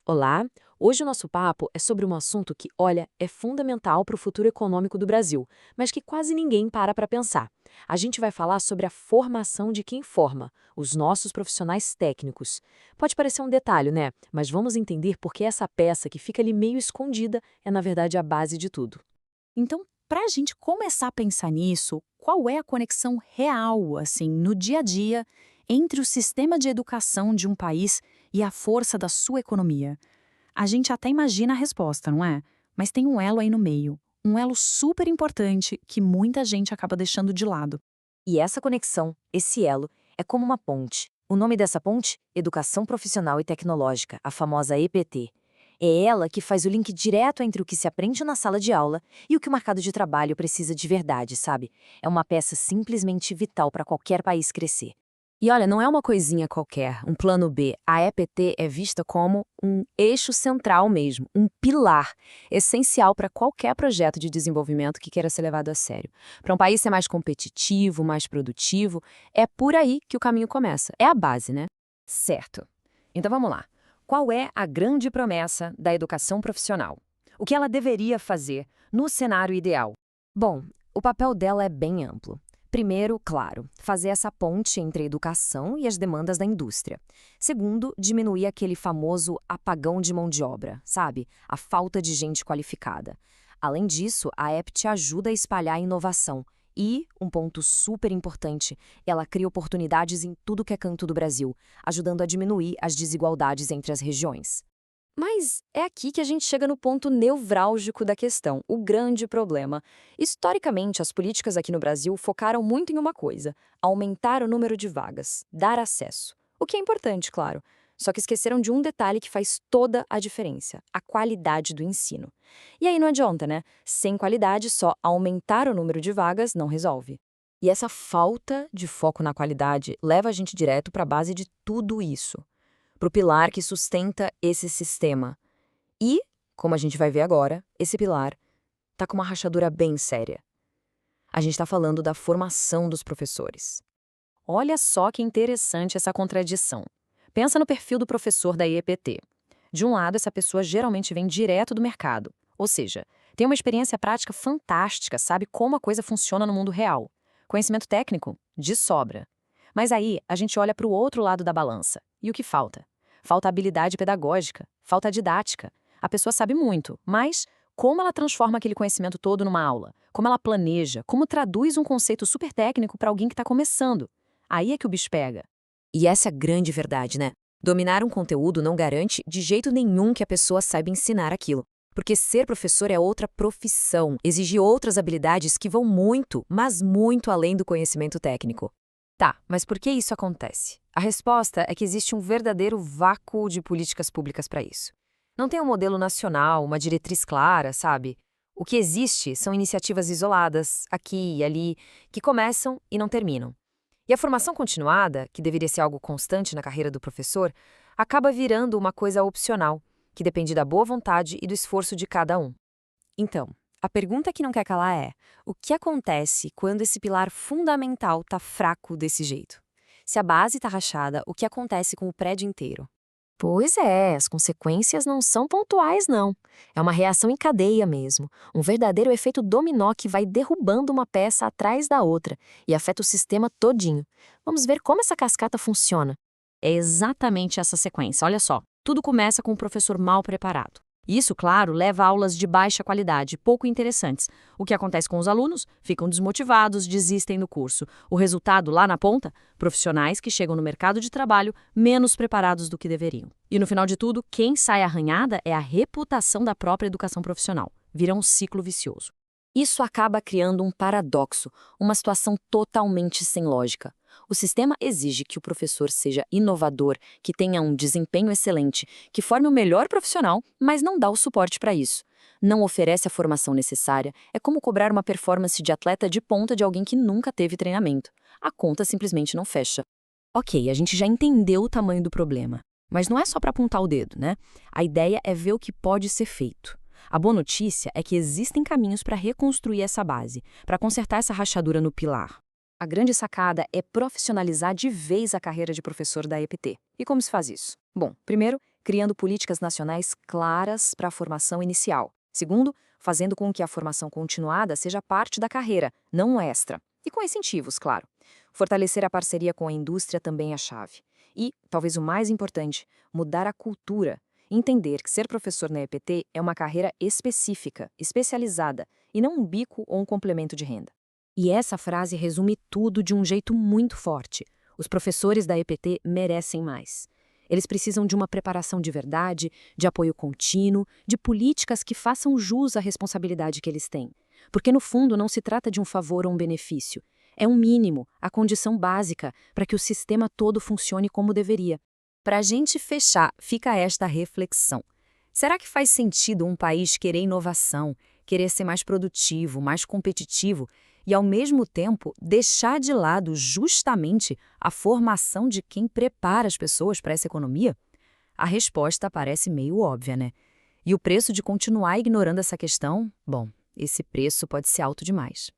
Olá! Hoje o nosso papo é sobre um assunto que, olha, é fundamental para o futuro econômico do Brasil, mas que quase ninguém para pensar. A gente vai falar sobre a formação de quem forma, os nossos profissionais técnicos. Pode parecer um detalhe, né? Mas vamos entender por que essa peça que fica ali meio escondida é, na verdade, a base de tudo. Então, para a gente começar a pensar nisso, qual é a conexão real, assim, no dia a dia, entre o sistema de educação de um país e a força da sua economia? A gente até imagina a resposta, não é? Mas tem um elo aí no meio, um elo super importante que muita gente acaba deixando de lado. E essa conexão, esse elo, é como uma ponte. O nome dessa ponte? Educação Profissional e Tecnológica, a famosa EPT. É ela que faz o link direto entre o que se aprende na sala de aula e o que o mercado de trabalho precisa de verdade, sabe? É uma peça simplesmente vital para qualquer país crescer. E olha, não é uma coisinha qualquer, um plano B. A EPT é vista como um eixo central mesmo, um pilar essencial para qualquer projeto de desenvolvimento que queira ser levado a sério. Para um país ser mais competitivo, mais produtivo, é por aí que o caminho começa. É a base, né? Certo. Então vamos lá. Qual é a grande promessa da educação profissional? O que ela deveria fazer no cenário ideal? Bom, o papel dela é bem amplo. Primeiro, claro, fazer essa ponte entre a educação e as demandas da indústria. Segundo, diminuir aquele famoso apagão de mão de obra, sabe? A falta de gente qualificada. Além disso, a EPT ajuda a espalhar a inovação. E, um ponto super importante, ela cria oportunidades em tudo que é canto do Brasil, ajudando a diminuir as desigualdades entre as regiões. Mas é aqui que a gente chega no ponto nevrálgico da questão, o grande problema. Historicamente, as políticas aqui no Brasil focaram muito em uma coisa: aumentar o número de vagas, dar acesso. O que é importante, claro. Só que esqueceram de um detalhe que faz toda a diferença: a qualidade do ensino. E aí não adianta, né? Sem qualidade, só aumentar o número de vagas não resolve. E essa falta de foco na qualidade leva a gente direto para a base de tudo isso, para o pilar que sustenta esse sistema. E, como a gente vai ver agora, esse pilar está com uma rachadura bem séria. A gente está falando da formação dos professores. Olha só que interessante essa contradição. Pensa no perfil do professor da IEPT. De um lado, essa pessoa geralmente vem direto do mercado, ou seja, tem uma experiência prática fantástica, sabe como a coisa funciona no mundo real. Conhecimento técnico? De sobra. Mas aí, a gente olha para o outro lado da balança. E o que falta? Falta habilidade pedagógica, falta didática. A pessoa sabe muito, mas como ela transforma aquele conhecimento todo numa aula? Como ela planeja? Como traduz um conceito super técnico para alguém que está começando? Aí é que o bicho pega. E essa é a grande verdade, né? Dominar um conteúdo não garante de jeito nenhum que a pessoa saiba ensinar aquilo. Porque ser professor é outra profissão, exige outras habilidades que vão muito, mas muito além do conhecimento técnico. Tá, mas por que isso acontece? A resposta é que existe um verdadeiro vácuo de políticas públicas para isso. Não tem um modelo nacional, uma diretriz clara, sabe? O que existe são iniciativas isoladas, aqui e ali, que começam e não terminam. E a formação continuada, que deveria ser algo constante na carreira do professor, acaba virando uma coisa opcional, que depende da boa vontade e do esforço de cada um. Então, a pergunta que não quer calar é: o que acontece quando esse pilar fundamental está fraco desse jeito? Se a base está rachada, o que acontece com o prédio inteiro? Pois é, as consequências não são pontuais, não. É uma reação em cadeia mesmo. Um verdadeiro efeito dominó que vai derrubando uma peça atrás da outra e afeta o sistema todinho. Vamos ver como essa cascata funciona. É exatamente essa sequência, olha só. Tudo começa com um professor mal preparado. Isso, claro, leva a aulas de baixa qualidade, pouco interessantes. O que acontece com os alunos? Ficam desmotivados, desistem do curso. O resultado, lá na ponta? Profissionais que chegam no mercado de trabalho menos preparados do que deveriam. E no final de tudo, quem sai arranhada é a reputação da própria educação profissional. Vira um ciclo vicioso. Isso acaba criando um paradoxo, uma situação totalmente sem lógica. O sistema exige que o professor seja inovador, que tenha um desempenho excelente, que forme o melhor profissional, mas não dá o suporte para isso. Não oferece a formação necessária, é como cobrar uma performance de atleta de ponta de alguém que nunca teve treinamento. A conta simplesmente não fecha. Ok, a gente já entendeu o tamanho do problema, mas não é só para apontar o dedo, né? A ideia é ver o que pode ser feito. A boa notícia é que existem caminhos para reconstruir essa base, para consertar essa rachadura no pilar. A grande sacada é profissionalizar de vez a carreira de professor da EPT. E como se faz isso? Bom, primeiro, criando políticas nacionais claras para a formação inicial. Segundo, fazendo com que a formação continuada seja parte da carreira, não um extra. E com incentivos, claro. Fortalecer a parceria com a indústria também é a chave. E, talvez o mais importante, mudar a cultura. Entender que ser professor na EPT é uma carreira específica, especializada, e não um bico ou um complemento de renda. E essa frase resume tudo de um jeito muito forte. Os professores da EPT merecem mais. Eles precisam de uma preparação de verdade, de apoio contínuo, de políticas que façam jus à responsabilidade que eles têm. Porque, no fundo, não se trata de um favor ou um benefício. É um mínimo, a condição básica para que o sistema todo funcione como deveria. Para a gente fechar, fica esta reflexão. Será que faz sentido um país querer inovação, querer ser mais produtivo, mais competitivo e, ao mesmo tempo, deixar de lado justamente a formação de quem prepara as pessoas para essa economia? A resposta parece meio óbvia, né? E o preço de continuar ignorando essa questão? Bom, esse preço pode ser alto demais.